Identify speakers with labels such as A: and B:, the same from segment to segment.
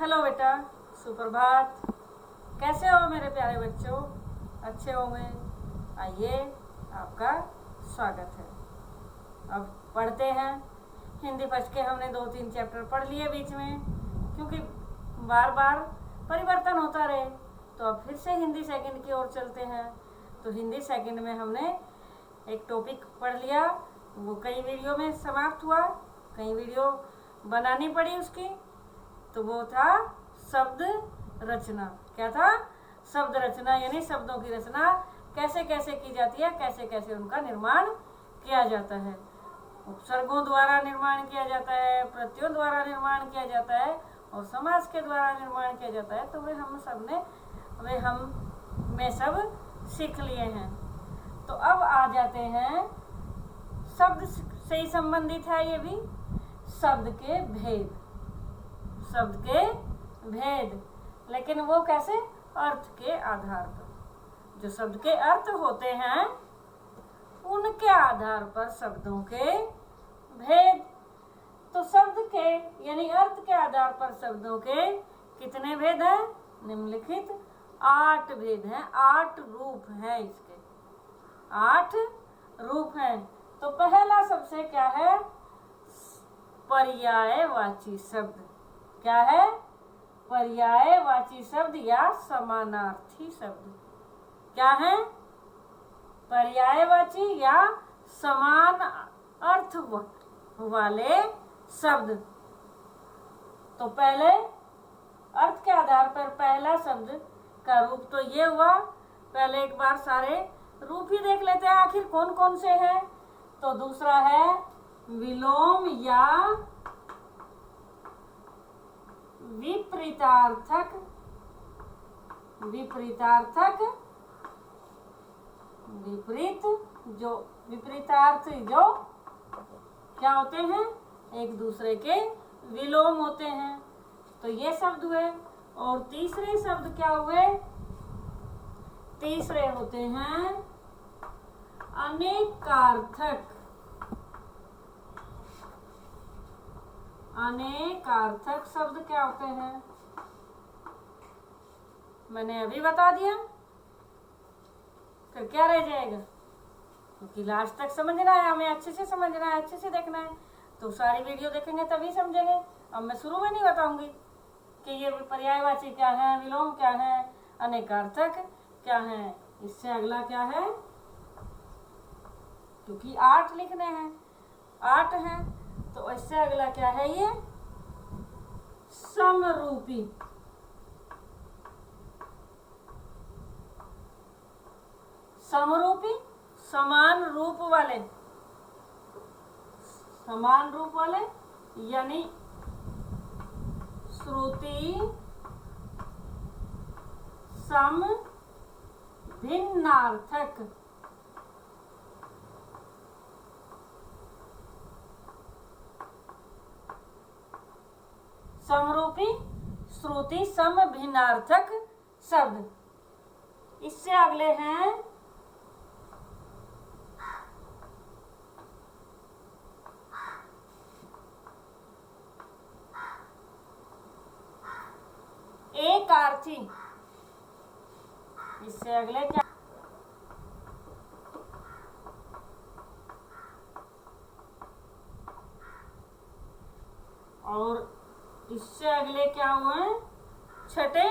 A: Hello बेटा, सुप्रभात। कैसे हो मेरे प्यारे बच्चों? अच्छे होंगे। आइए, आपका स्वागत है। अब पढ़ते हैं। हिंदी फर्स्ट के हमने 2-3 चैप्टर पढ़ लिए बीच में, क्योंकि बार बार परिवर्तन होता रहे, तो अब फिर से हिंदी सेकंड की ओर चलते हैं। तो हिंदी सेकंड में हमने एक टॉपिक पढ़ लिया, वो कई वीडियो में समाप्त हुआ, कई वीडियो बनानी पड़ी उसकी। तो वो था शब्द रचना। क्या था? शब्द रचना, यानी शब्दों की रचना कैसे कैसे की जाती है, कैसे कैसे उनका निर्माण किया जाता है। उपसर्गों द्वारा निर्माण किया जाता है, प्रत्ययों द्वारा निर्माण किया जाता है और समास के द्वारा निर्माण किया जाता है। तो वे हम सब सीख लिए हैं। तो अब आ जाते हैं, शब्द से ही संबंधित है ये भी, शब्द के भेद। शब्द के भेद, लेकिन वो कैसे? अर्थ के आधार पर। जो शब्द के अर्थ होते हैं उनके आधार पर शब्दों के भेद। तो शब्द के यानी अर्थ के आधार पर शब्दों के कितने भेद हैं? निम्नलिखित 8 भेद हैं। 8 रूप हैं इसके, 8 रूप हैं। तो पहला सबसे क्या है? पर्यायवाची शब्द। क्या है? पर्यायवाची शब्द या समानार्थी शब्द। क्या है? पर्यायवाची या समान अर्थ वाले शब्द। तो पहले अर्थ के आधार पर पहला शब्द का रूप तो ये हुआ। पहले एक बार सारे रूप ही देख लेते हैं, आखिर कौन कौन से हैं। तो दूसरा है विलोम या विपरीतार्थक। विपरीतार्थक, विपरीत, जो विपरीतार्थ जो क्या होते हैं? एक दूसरे के विलोम होते हैं। तो ये शब्द हुए। और तीसरे शब्द क्या हुए? तीसरे होते हैं अनेकार्थक। अनेकार्थक शब्द क्या होते हैं? मैंने अभी बता दिया, फिर क्या रह जाएगा? क्योंकि लास्ट तक समझना है, हमें अच्छे से समझना है, अच्छे से देखना है। तो सारी वीडियो देखेंगे तभी समझेंगे। अब मैं शुरू में नहीं बताऊंगी कि ये पर्यायवाची क्या है, विलोम क्या है, अनेकार्थक क्या है। इससे अगला क्या है? क्योंकि 8 लिखने हैं, 8 हैं, तो इससे अगला क्या है? ये समरूपी। समरूपी, समान रूप वाले, समान रूप वाले, यानी श्रुति सम भिन्नार्थक। समरूपी, श्रुति सम भिन्नार्थक शब्द। इससे अगले हैं एकार्थी। इससे अगले क्या? और इससे अगले क्या हुए? छठे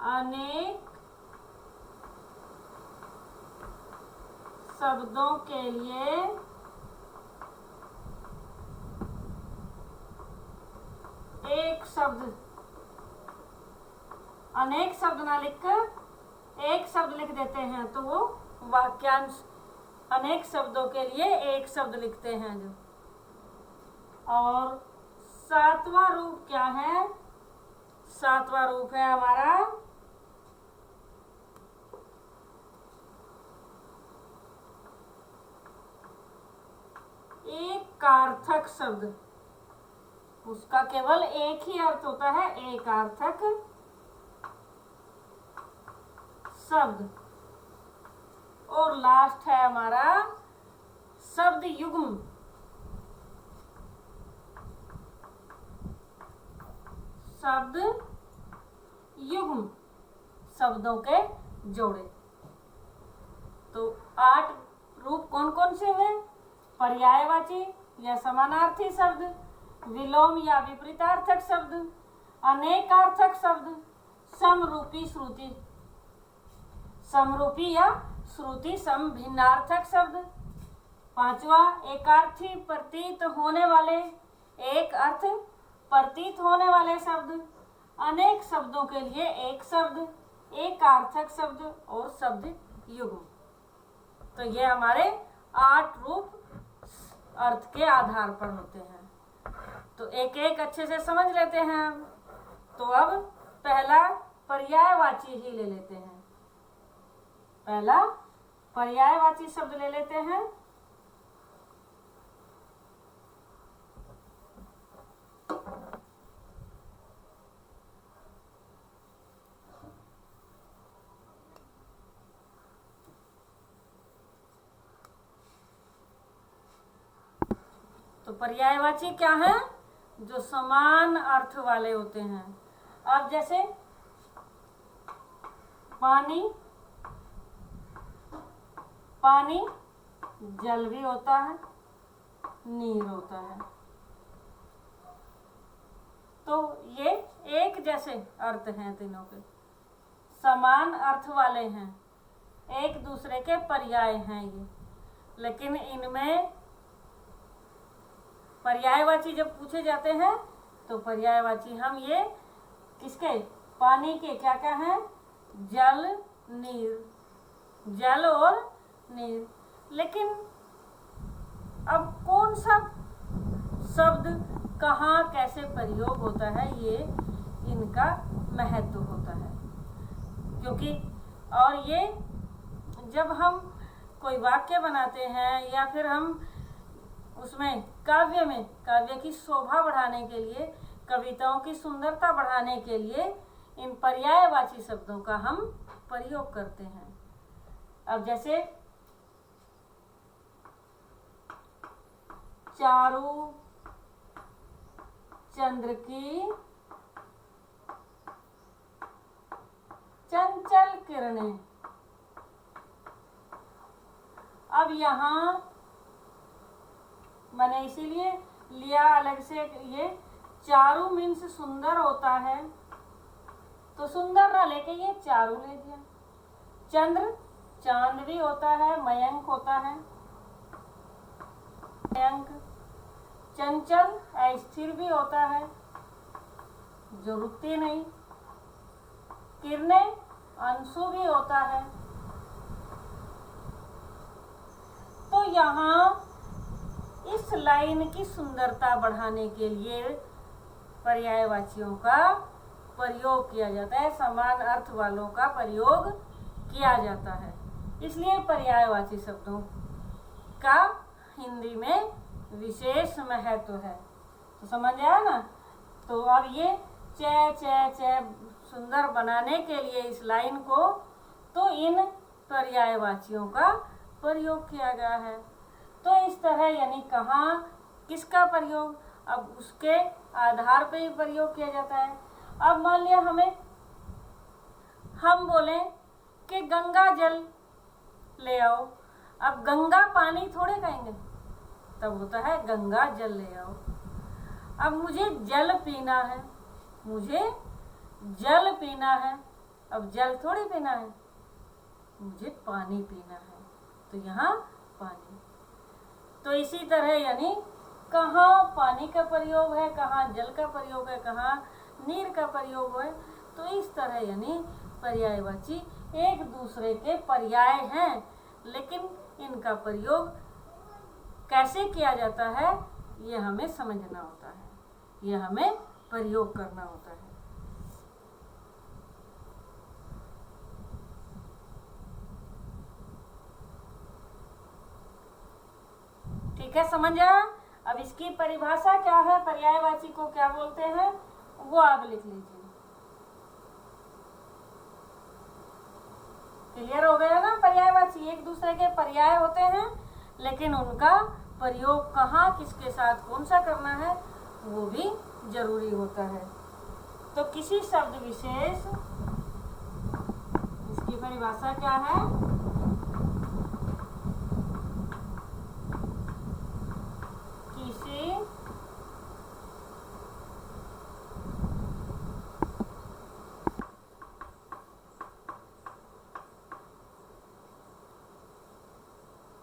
A: अनेक शब्दों के लिए एक शब्द। अनेक शब्द ना लिखकर एक शब्द लिख देते हैं, तो वो वाक्यांश अनेक शब्दों के लिए एक शब्द लिखते हैं जो। और 7वां रूप क्या है? 7वां रूप है हमारा एकार्थक शब्द। उसका केवल एक ही अर्थ होता है, एकार्थक शब्द। और लास्ट है हमारा शब्द युग्म। शब्द युग्म, शब्दों के जोड़े। तो 8 रूप कौन कौन से हुए? पर्यायवाची या समानार्थी शब्द, विलोम या विपरीतार्थक शब्द, अनेकार्थक शब्द, समरूपी श्रुति, समरूपी या श्रुति समभिन्नार्थक शब्द। 5वां एकार्थी प्रतीत होने वाले, एक अर्थ प्रतीत होने वाले शब्द, अनेक शब्दों के लिए एक शब्द, एकार्थक शब्द और शब्द युग्म। तो ये हमारे 8 रूप अर्थ के आधार पर होते हैं। तो एक एक अच्छे से समझ लेते हैं हम। तो अब पहला पर्यायवाची ही ले लेते हैं। पहला पर्यायवाची शब्द ले लेते हैं। तो पर्यायवाची क्या है? जो समान अर्थ वाले होते हैं। अब जैसे पानी, पानी जल भी होता है, नीर होता है। तो ये एक जैसे अर्थ हैं, तीनों के समान अर्थ वाले हैं, एक दूसरे के पर्याय हैं ये। लेकिन इनमें पर्यायवाची जब पूछे जाते हैं तो पर्यायवाची हम ये किसके? पानी के क्या क्या हैं? जल, नीर, जल और नीर। लेकिन अब कौन सा शब्द कहाँ कैसे प्रयोग होता है, ये इनका महत्व होता है। क्योंकि और ये जब हम कोई वाक्य बनाते हैं या फिर हम उसमें काव्य में काव्य की शोभा बढ़ाने के लिए, कविताओं की सुंदरता बढ़ाने के लिए इन पर्यायवाची शब्दों का हम प्रयोग करते हैं। अब जैसे चारू चंद्र की चंचल किरणें। अब यहाँ मैंने इसीलिए लिया अलग से, ये चारू मीन्स सुंदर होता है, तो सुंदर ना लेके ये चारू ले दिया। चंद्र चांद भी होता है, मयंक होता है, मयंक। चंचल अस्थिर भी होता है, जो रुकती नहीं। किरणें अंशु भी होता है। तो यहाँ इस लाइन की सुंदरता बढ़ाने के लिए पर्यायवाचियों का प्रयोग किया जाता है, समान अर्थ वालों का प्रयोग किया जाता है। इसलिए पर्यायवाची शब्दों का हिंदी में विशेष महत्व है। तो समझ आया ना? तो अब ये च सुंदर बनाने के लिए इस लाइन को तो इन पर्यायवाचियों का प्रयोग किया गया है। तो इस तरह यानी कहाँ किसका प्रयोग, अब उसके आधार पर ही प्रयोग किया जाता है। अब मान लिया हम बोलें कि गंगा जल ले आओ। अब गंगा पानी थोड़े कहेंगे, तब होता है गंगा जल ले आओ। अब मुझे जल पीना है, मुझे जल पीना है, अब जल थोड़ी पीना है, मुझे पानी पीना है, तो यहाँ पानी। तो इसी तरह यानी कहाँ पानी का प्रयोग है, कहाँ जल का प्रयोग है, कहाँ नीर का प्रयोग है। तो इस तरह यानी पर्यायवाची एक दूसरे के पर्याय हैं, लेकिन इनका प्रयोग कैसे किया जाता है ये हमें समझना होता है, ये हमें प्रयोग करना होता है। ठीक है, समझ आया? अब इसकी परिभाषा क्या है, पर्यायवाची को क्या बोलते हैं, वो आप लिख लीजिए। क्लियर हो गया ना? पर्यायवाची एक दूसरे के पर्याय होते हैं, लेकिन उनका प्रयोग कहाँ किसके साथ कौन सा करना है वो भी जरूरी होता है। तो किसी शब्द विशेष, इसकी परिभाषा क्या है?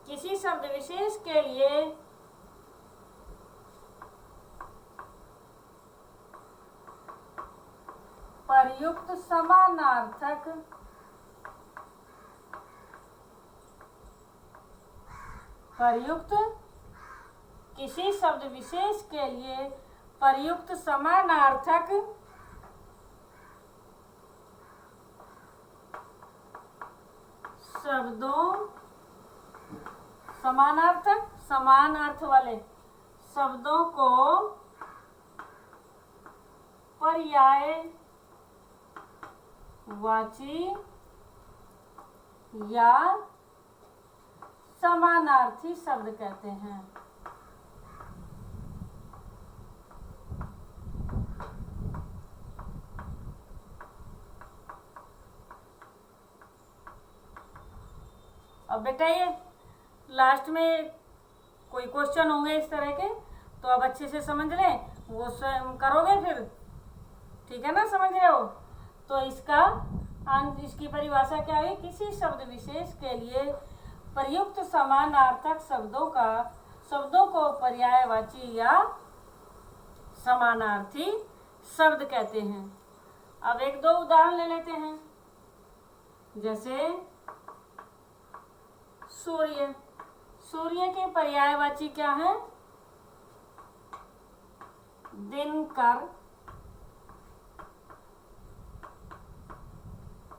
A: किसी शब्द विशेष के लिए प्रयुक्त समानार्थक किसी शब्द विशेष के लिए प्रयुक्त समानार्थक शब्दों, समानार्थक समान अर्थ वाले शब्दों को पर्यायवाची या समानार्थी शब्द कहते हैं। अब बेटा ये लास्ट में कोई क्वेश्चन होंगे इस तरह के, तो अब अच्छे से समझ लें, वो स्वयं करोगे फिर, ठीक है ना? समझ रहे हो? तो इसकी परिभाषा क्या है? किसी शब्द विशेष के लिए प्रयुक्त समानार्थक शब्दों को पर्यायवाची या समानार्थी शब्द कहते हैं। अब एक दो उदाहरण ले लेते हैं, जैसे सूर्य के पर्यायवाची क्या है? दिनकर,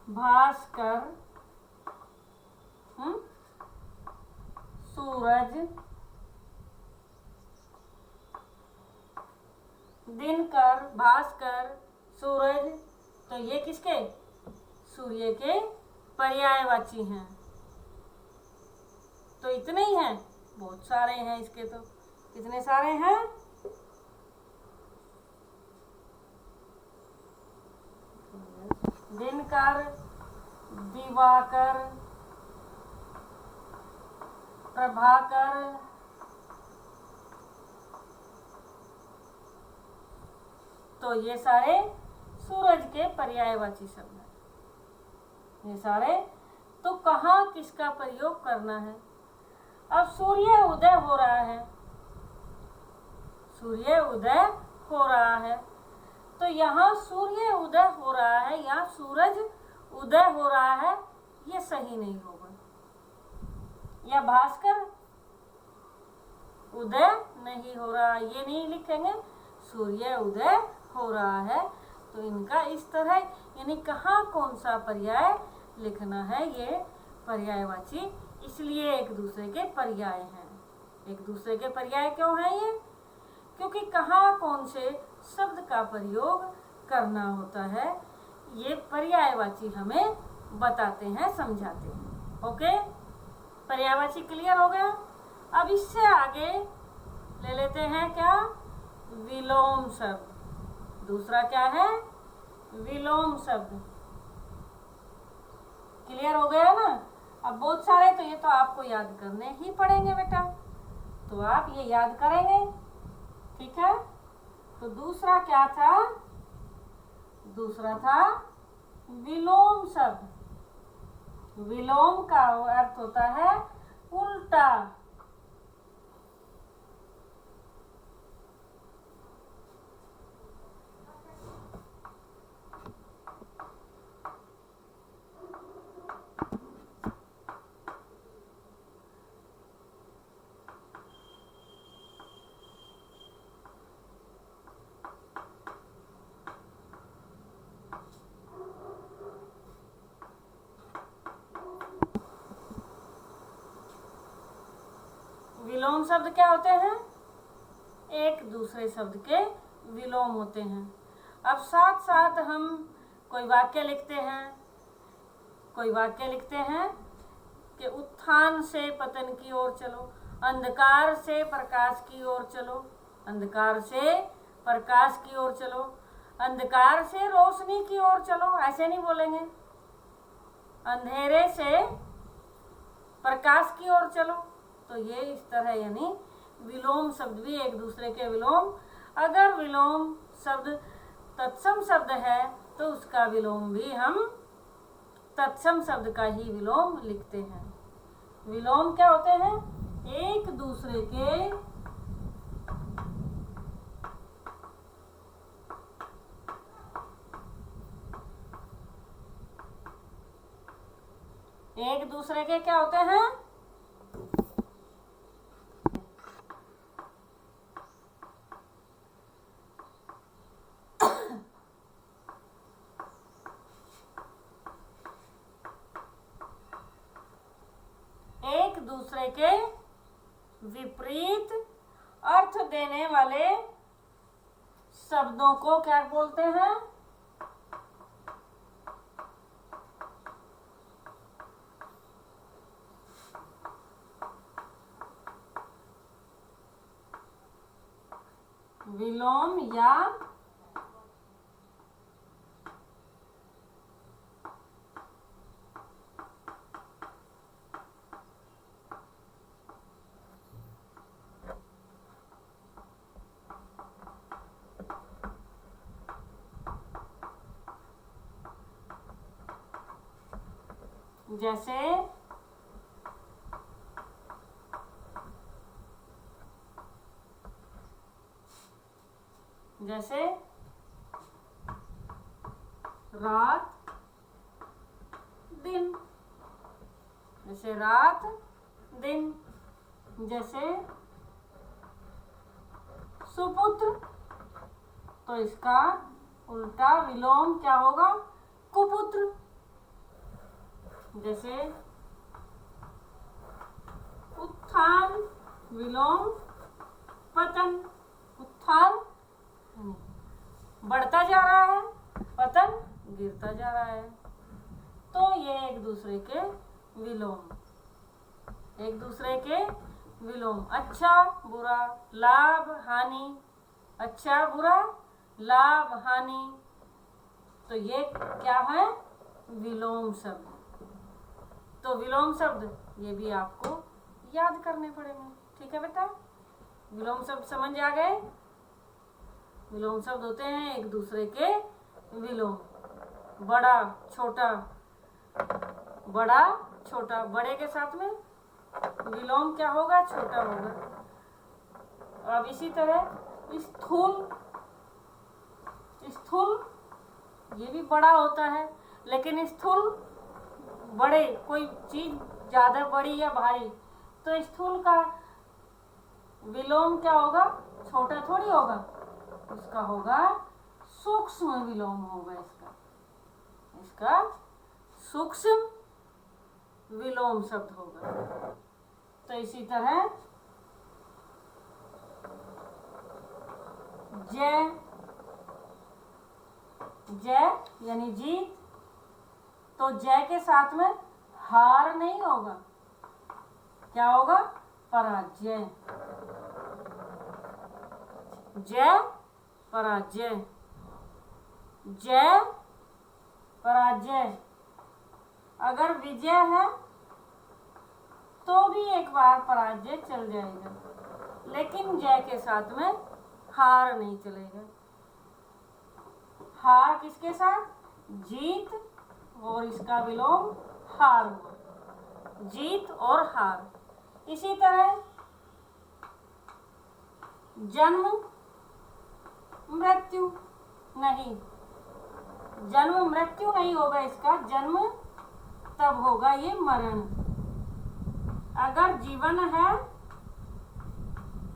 A: भास्कर, सूरज। दिनकर, भास्कर, सूरज, तो ये किसके? सूर्य के पर्यायवाची हैं। तो इतने ही हैं? बहुत सारे हैं इसके, तो कितने सारे हैं? दिनकर, दिवाकर, प्रभाकर, तो ये सारे सूरज के पर्यायवाची शब्द हैं। ये सारे, तो कहाँ किसका प्रयोग करना है? अब सूर्य उदय हो रहा है, सूर्य उदय हो रहा है, तो यहाँ सूर्य उदय हो रहा है, यहाँ सूरज उदय हो रहा है, ये सही नहीं होगा। या भास्कर उदय नहीं हो रहा, ये नहीं लिखेंगे, सूर्य उदय हो रहा है। तो इनका इस तरह, यानी कहाँ कौन सा पर्याय लिखना है, ये पर्यायवाची इसलिए एक दूसरे के पर्याय हैं। एक दूसरे के पर्याय क्यों हैं ये? क्योंकि कहाँ कौन से शब्द का प्रयोग करना होता है, ये पर्यायवाची हमें बताते हैं, समझाते हैं। ओके, पर्यायवाची क्लियर हो गया। अब इससे आगे ले लेते हैं क्या? विलोम शब्द। दूसरा क्या है? विलोम शब्द। क्लियर हो गया ना? अब बहुत सारे, तो ये तो आपको याद करने ही पड़ेंगे बेटा, तो आप ये याद करेंगे, ठीक है? तो दूसरा क्या था? दूसरा था विलोम शब्द। विलोम का अर्थ होता है उल्टा। विलोम शब्द क्या होते हैं? एक दूसरे शब्द के विलोम होते हैं। अब साथ साथ हम कोई वाक्य लिखते हैं, कोई वाक्य लिखते हैं कि उत्थान से पतन की ओर चलो, अंधकार से प्रकाश की ओर चलो, अंधकार से प्रकाश की ओर चलो, अंधकार से रोशनी की ओर चलो, ऐसे नहीं बोलेंगे। अंधेरे से प्रकाश की ओर चलो। तो ये इस तरह, यानी विलोम शब्द भी एक दूसरे के विलोम। अगर विलोम शब्द तत्सम शब्द है तो उसका विलोम भी हम तत्सम शब्द का ही विलोम लिखते हैं। विलोम क्या होते हैं? एक दूसरे के क्या होते हैं? एक दूसरे के विपरीत अर्थ देने वाले शब्दों को क्या बोलते हैं? विलोम या जैसे रात दिन, जैसे रात दिन, जैसे सुपुत्र, तो इसका उल्टा विलोम क्या होगा? कुपुत्र। जैसे उत्थान विलोम पतन। उत्थान बढ़ता जा रहा है, पतन गिरता जा रहा है। तो ये एक दूसरे के विलोम, एक दूसरे के विलोम। अच्छा बुरा, लाभ हानि, अच्छा बुरा, लाभ हानि, तो ये क्या है? विलोम शब्द। तो विलोम शब्द ये भी आपको याद करने पड़ेंगे। ठीक है बेटा, विलोम शब्द समझ आ गए? विलोम शब्द होते हैं एक दूसरे के विलोम। बड़ा छोटा, बड़ा छोटा, बड़े के साथ में विलोम क्या होगा? छोटा होगा। अब इसी तरह स्थूल, स्थूल ये भी बड़ा होता है, लेकिन स्थूल बड़े, कोई चीज ज्यादा बड़ी या भारी, तो स्थूल का विलोम क्या होगा? छोटा थोड़ी होगा, उसका होगा सूक्ष्म विलोम होगा। इसका सूक्ष्म विलोम शब्द होगा। तो इसी तरह जय, जय यानी जीत, तो जय के साथ में हार नहीं होगा, क्या होगा? पराजय। जय पराजय, जय पराजय। अगर विजय है तो भी एक बार पराजय चल जाएगा, लेकिन जय के साथ में हार नहीं चलेगा। हार किसके साथ? जीत, और इसका विलोम हार हुआ। जीत और हार। इसी तरह जन्म मृत्यु नहीं, जन्म मृत्यु नहीं होगा इसका, जन्म तब होगा ये मरण। अगर जीवन है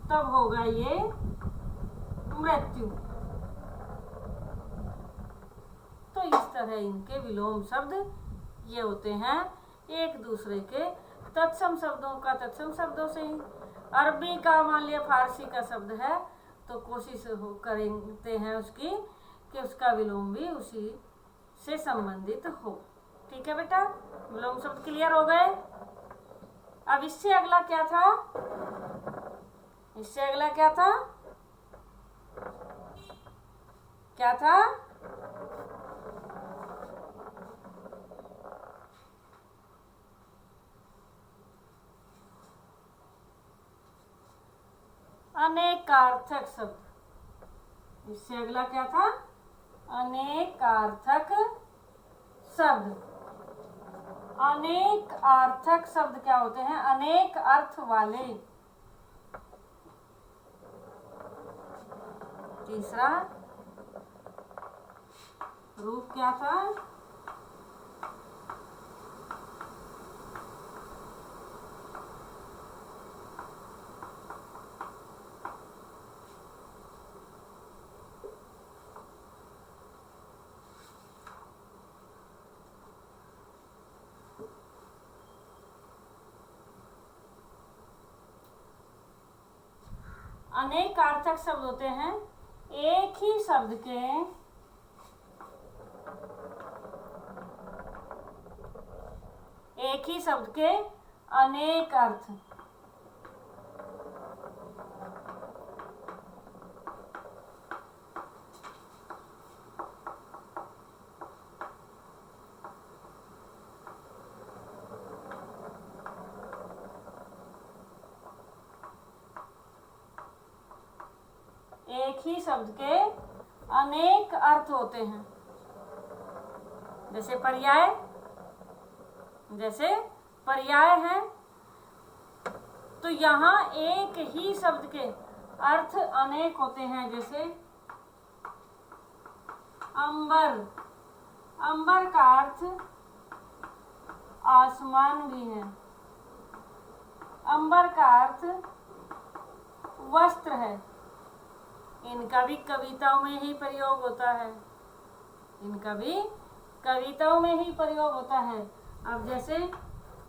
A: तब होगा ये मृत्यु। तो इस तरह इनके विलोम शब्द ये होते हैं एक दूसरे के तत्सम शब्दों का तत्सम शब्दों से ही। अरबी का मान लिया फारसी का शब्द है तो कोशिश करते हैं उसकी कि उसका विलोम भी उसी से संबंधित हो। ठीक है बेटा, विलोम शब्द क्लियर हो गए। अब इससे अगला क्या था? इससे अगला क्या था? क्या था? अनेकार्थक शब्द। इससे अगला क्या था? अनेकार्थक शब्द। अनेक अर्थक शब्द क्या होते हैं? अनेक अर्थ वाले। तीसरा रूप क्या था? अनेक अर्थक शब्द होते हैं एक ही शब्द के अनेक अर्थ। एक ही शब्द के अनेक अर्थ होते हैं। जैसे पर्याय है, तो यहाँ एक ही शब्द के अर्थ अनेक होते हैं। जैसे अंबर, अंबर का अर्थ आसमान भी है। अंबर का अर्थ वस्त्र है। इनका भी कविताओं में ही प्रयोग होता है। इनका भी कविताओं में ही प्रयोग होता है। अब जैसे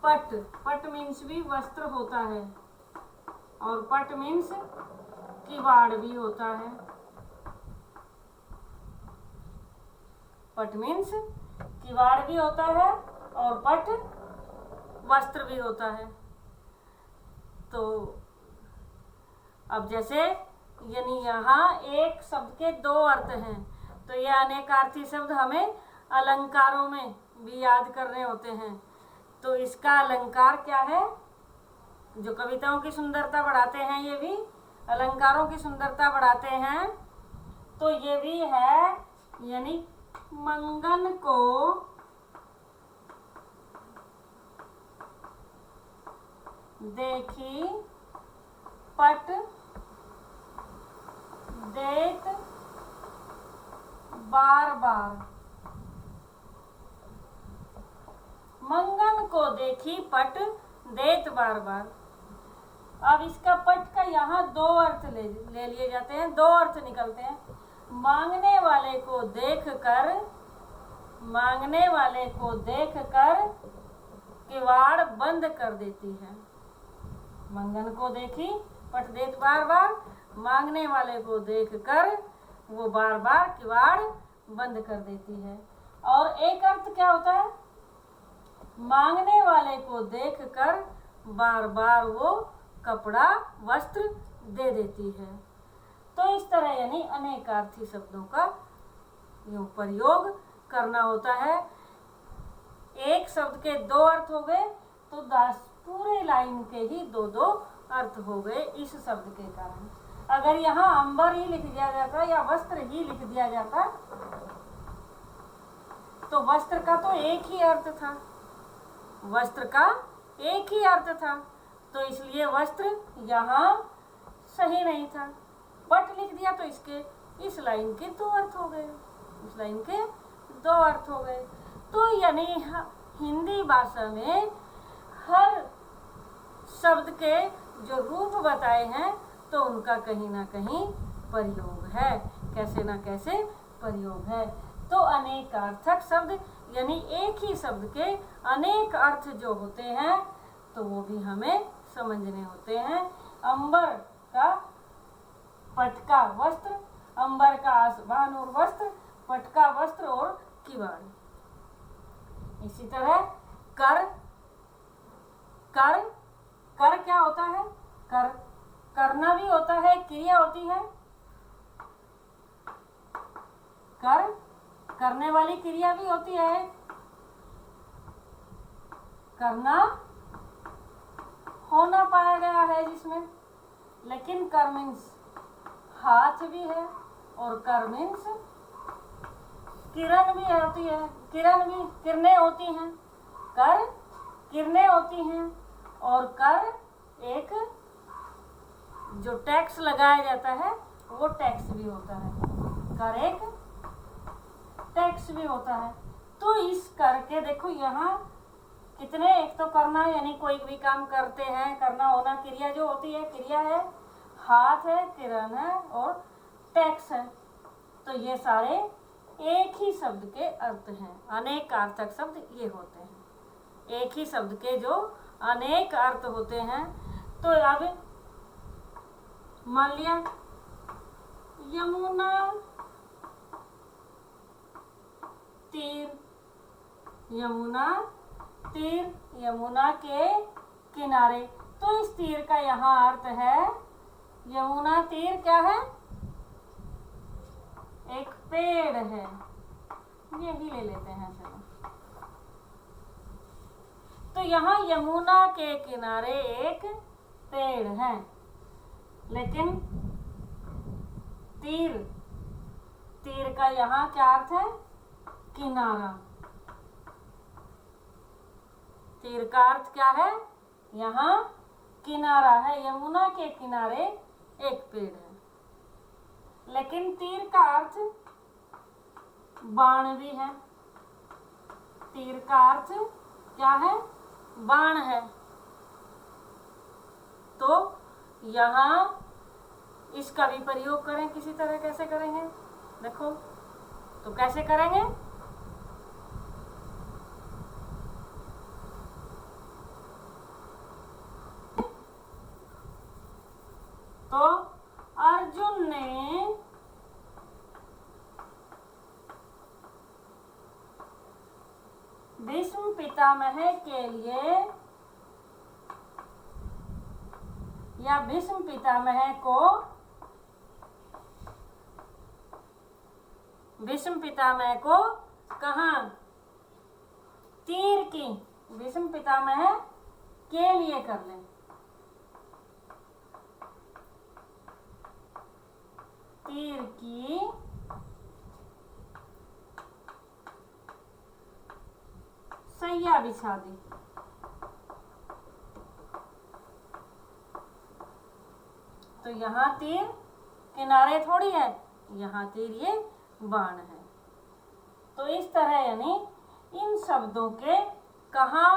A: पट, पट मीन्स भी वस्त्र होता है, और पट मीन्स किवाड़ भी होता है। पट मीन्स किवाड़ भी होता है और पट वस्त्र भी होता है। तो अब जैसे यानी यहाँ एक शब्द के दो अर्थ हैं, तो ये अनेकार्थी शब्द हमें अलंकारों में भी याद करने होते हैं। तो इसका अलंकार क्या है? जो कविताओं की सुंदरता बढ़ाते हैं, ये भी अलंकारों की सुंदरता बढ़ाते हैं। तो ये भी है, यानी मंगन को देखी पट देत बार बार। मंगन को देखी पट देत बार बार। अब इसका पट का यहाँ दो अर्थ ले लिए जाते हैं, दो अर्थ निकलते हैं। मांगने वाले को देख कर किवाड़ बंद कर देती है। मंगन को देखी पट देत बार बार, मांगने वाले को देख कर वो बार बार किवाड़ बंद कर देती है। और एक अर्थ क्या होता है? मांगने वाले को देख कर बार बार वो कपड़ा वस्त्र दे देती है। तो इस तरह यानी अनेकार्थी शब्दों का यूं प्रयोग करना होता है। एक शब्द के दो अर्थ हो गए, तो 10 पूरे लाइन के ही दो दो अर्थ हो गए इस शब्द के कारण। अगर यहाँ अंबर ही लिख दिया जाता या वस्त्र ही लिख दिया जाता, तो वस्त्र का तो एक ही अर्थ था, वस्त्र का एक ही अर्थ था, तो इसलिए वस्त्र यहाँ सही नहीं था। पट लिख दिया तो इसके इस लाइन के दो अर्थ हो गए, इस लाइन के दो अर्थ हो गए। तो यानी हिंदी भाषा में हर शब्द के जो रूप बताए हैं, तो उनका कहीं ना कहीं प्रयोग है, कैसे ना कैसे प्रयोग है। तो अनेकार्थक शब्द यानी एक ही शब्द के अनेक अर्थ जो होते हैं, तो वो भी हमें समझने होते हैं। अंबर का पट का वस्त्र, अंबर का आसमान और वस्त्र, पट का वस्त्र और किवाड़, इसी तरह कर, कर, कर क्या होता है? कर, करना भी होता है, क्रिया होती है। कर, करने वाली क्रिया भी होती है। करना होना पाया गया है जिसमें, लेकिन कर मीन्स हाथ भी है, और कर मीन्स किरण भी होती है, किरण भी, किरणें होती हैं, कर किरणें होती हैं, और कर एक जो टैक्स लगाया जाता है वो टैक्स भी होता है, कर एक टैक्स भी होता है। तो इस कर के देखो यहाँ कितने, एक तो करना यानी कोई भी काम करते हैं, करना होना क्रिया जो होती है, क्रिया है, हाथ है, किरण है और टैक्स है। तो ये सारे एक ही शब्द के अर्थ हैं, अनेकार्थक शब्द ये होते हैं, एक ही शब्द के जो अनेक अर्थ होते हैं। तो अब मान लिया यमुना तीर, यमुना तीर, यमुना के किनारे। तो इस तीर का यहाँ अर्थ है, यमुना तीर क्या है? एक पेड़ है, यही ले लेते हैं चलो। तो यहाँ यमुना के किनारे एक पेड़ है, लेकिन तीर, तीर का यहाँ क्या अर्थ है? किनारा। तीर का अर्थ क्या है? यहाँ किनारा है, यमुना के किनारे एक पेड़ है। लेकिन तीर का अर्थ बाण भी है, तीर का अर्थ क्या है? बाण है। तो यहाँ इसका भी प्रयोग करें किसी तरह, कैसे करेंगे देखो, तो कैसे करेंगे? तो अर्जुन ने भीष्म पितामह के लिए या भीष्म पितामह को, भीष्म पितामह को कहाँ? तीर की, भीष्म पितामह के लिए कर लें, तीर की सैया बिछा दी। तो यहाँ तीर किनारे थोड़ी है, यहाँ तीर ये बाण है। तो इस तरह यानी इन शब्दों के कहाँ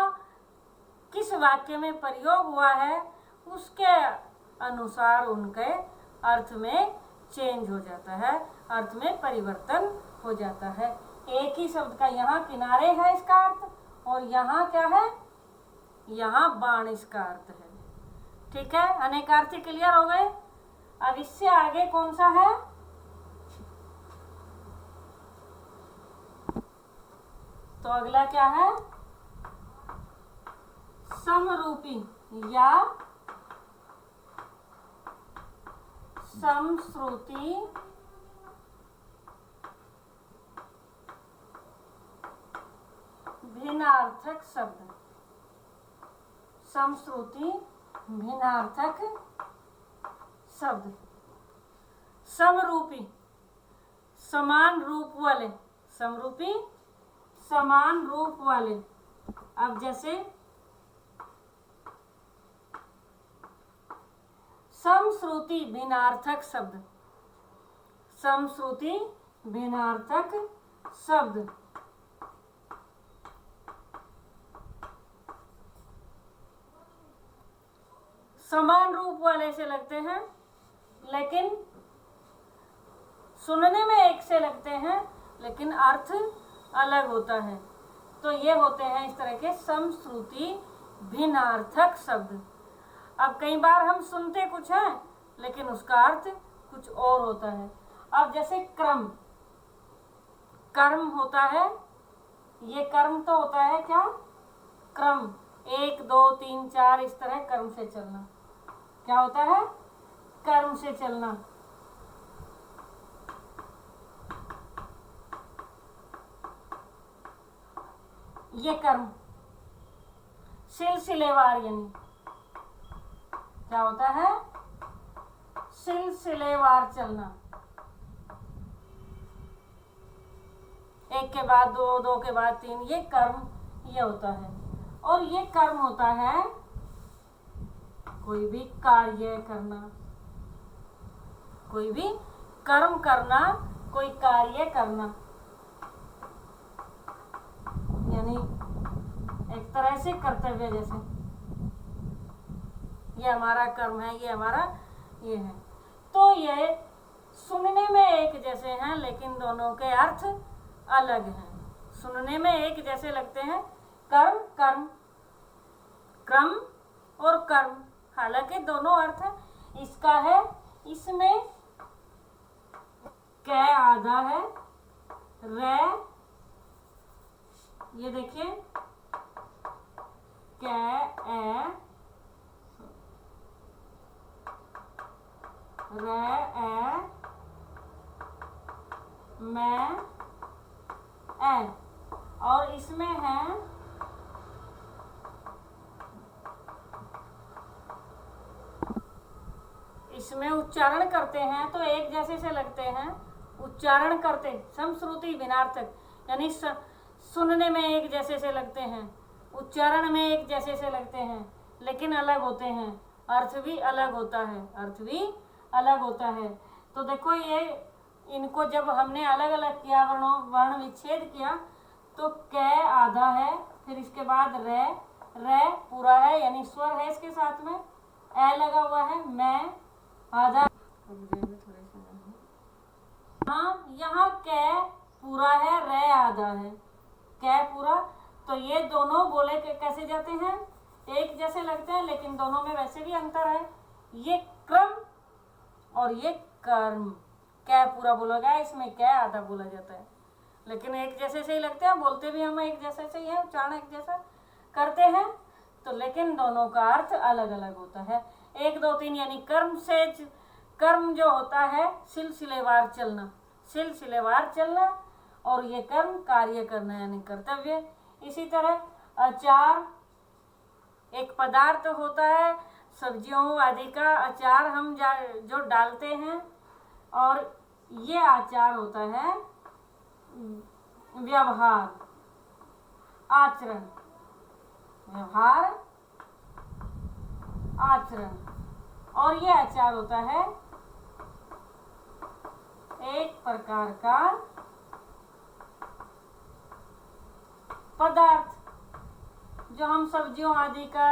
A: किस वाक्य में प्रयोग हुआ है उसके अनुसार उनके अर्थ में चेंज हो जाता है, अर्थ में परिवर्तन हो जाता है। एक ही शब्द का यहाँ किनारे है इसका अर्थ, और यहाँ क्या है? यहाँ बाण इसका अर्थ है। ठीक है, अनेकार्थी क्लियर हो गए। अब इससे आगे कौन सा है? तो अगला क्या है? समरूपी या समश्रुति भिन्नार्थक शब्द, समश्रुति भिन्नार्थक शब्द। समरूपी समान रूप वाले, समरूपी समान रूप वाले। अब जैसे समश्रुति भिन्नार्थक शब्द, समश्रुति भिन्नार्थक शब्द। समान रूप वाले से लगते हैं, लेकिन सुनने में एक से लगते हैं, लेकिन अर्थ अलग होता है। तो ये होते हैं इस तरह के समश्रुति भिन्नार्थक शब्द। अब कई बार हम सुनते कुछ हैं, लेकिन उसका अर्थ कुछ और होता है। अब जैसे क्रम, कर्म होता है, ये कर्म तो होता है क्या, क्रम, 1 2 3 4 इस तरह कर्म से चलना। क्या होता है, कर्म से चलना। ये कर्म। सिलसिलेवार यानी क्या होता है, सिलसिलेवार चलना, एक के बाद दो, दो के बाद तीन, ये कर्म ये होता है। और ये कर्म होता है कोई भी कार्य करना, कोई भी कर्म करना, कोई कार्य करना, यानी एक तरह से कर्तव्य जैसे, ये हमारा कर्म है, ये हमारा ये है। तो ये सुनने में एक जैसे हैं लेकिन दोनों के अर्थ अलग हैं। सुनने में एक जैसे लगते हैं, कर्म कर्म, क्रम और कर्म, हालांकि दोनों अर्थ है। इसका है, इसमें कै आधा है, रे, ये देखिए कै ए रे ए मैं ए, और इसमें है इसमें उच्चारण करते हैं तो एक जैसे से लगते हैं, उच्चारण करते समश्रुति विनार्थक, यानी सुनने में एक जैसे से लगते हैं, उच्चारण में एक जैसे से लगते हैं, लेकिन अलग होते हैं, अर्थ भी अलग होता है, अर्थ भी अलग होता है। तो देखो ये इनको जब हमने अलग अलग किया, वर्ण विच्छेद किया, तो कै आधा है, फिर इसके बाद रे, रे पूरा है यानी स्वर है इसके साथ में, ए लगा हुआ है, मैं आधा, हाँ यहाँ कै पूरा है, रे आधा है, कै पूरा। तो ये दोनों बोले कैसे जाते हैं, एक जैसे लगते हैं लेकिन दोनों में वैसे भी अंतर है। ये क्रम और ये कर्म, कै पूरा बोला गया, इसमें कै आधा बोला जाता है, लेकिन एक जैसे से ही लगते हैं, बोलते भी हम एक जैसे से ही है, उच्चारण एक जैसा करते हैं, तो लेकिन दोनों का अर्थ अलग अलग होता है। 1 2 3 यानी कर्म से, कर्म जो होता है सिलसिलेवार चलना, सिलसिलेवार चलना, और ये कर्म कार्य करना यानी कर्तव्य। इसी तरह अचार एक पदार्थ होता है, सब्जियों आदि का अचार हम जो डालते हैं, और ये आचार होता है व्यवहार, आचरण, व्यवहार आचरण, और ये आचार होता है एक प्रकार का पदार्थ, जो हम सब्जियों आदि का,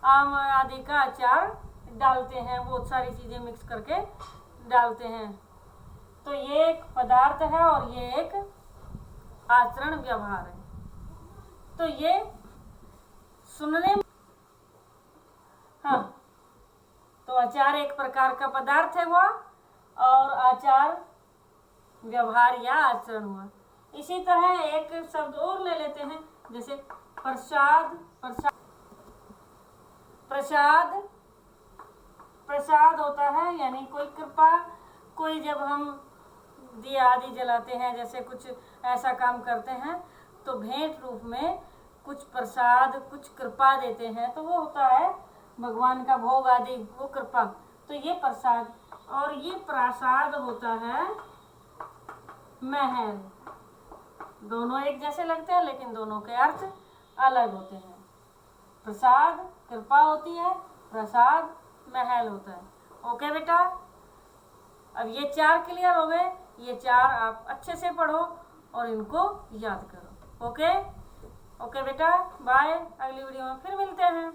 A: आम आदि का अचार डालते हैं, बहुत सारी चीजें मिक्स करके डालते हैं। तो ये एक पदार्थ है और ये एक आचरण व्यवहार है। तो ये सुनने, हाँ, तो अचार एक प्रकार का पदार्थ है हुआ, और आचार व्यवहार या आचरण हुआ। इसी तरह एक शब्द और ले लेते हैं, जैसे प्रसाद, प्रसाद, प्रसाद, प्रसाद होता है यानी कोई कृपा, कोई जब हम दिया आदि जलाते हैं, जैसे कुछ ऐसा काम करते हैं, तो भेंट रूप में कुछ प्रसाद, कुछ कृपा देते हैं, तो वो होता है भगवान का भोग आदि, वो कृपा, तो ये प्रसाद। और ये प्रसाद होता है महल, दोनों एक जैसे लगते हैं लेकिन दोनों के अर्थ अलग होते हैं। प्रसाद कृपा होती है, प्रसाद महल होता है। ओके बेटा, अब ये 4 क्लियर हो गए, ये 4 आप अच्छे से पढ़ो और इनको याद करो। ओके ओके बेटा, बाय, अगली वीडियो में फिर मिलते हैं।